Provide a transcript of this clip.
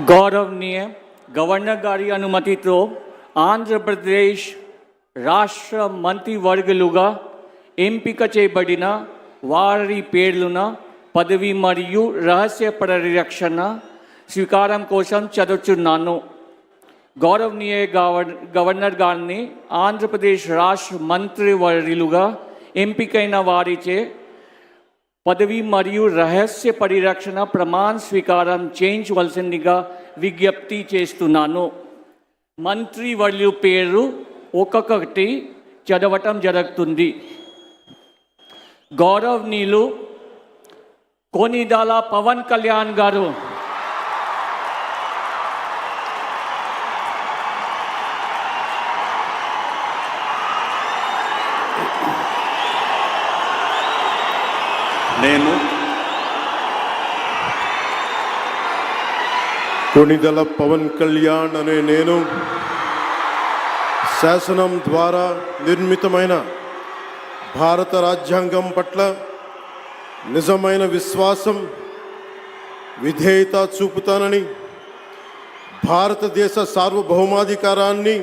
गौरवनीय governor गारी अनुमति तो आंध्र प्रदेश राष्ट्र మంత్రివర్గులుగా ఎంపిక చేయబడిన వారి పేర్లున పదవి మరియు రహస్య పరిరక్షణ స్వీకారం కోసం చదువుచున్నాను. గౌరవనీయ గవర్నర్ గారిని ఆంధ్రప్రదేశ్ రాష్ట్ర మంత్రివర్యులుగా ఎంపికైన వారిచే పదవి మరియు రహస్య పరిరక్షణ ప్రమాణ స్వీకారం చేయించవలసిందిగా విజ్ఞప్తి చేస్తున్నాను. మంత్రివర్యుల పేరు ఒక్కొక్కటి చదవటం జరుగుతుంది. గౌరవనీయులు కొనిదెల పవన్ కళ్యాణ్ గారు, నేను కొనిదెల పవన్ కళ్యాణ్ అనే నేను శాసనం ద్వారా నిర్మితమైన భారత రాజ్యాంగం పట్ల నిజమైన విశ్వాసం విధేయత చూపుతానని, భారతదేశ సార్వభౌమాధికారాన్ని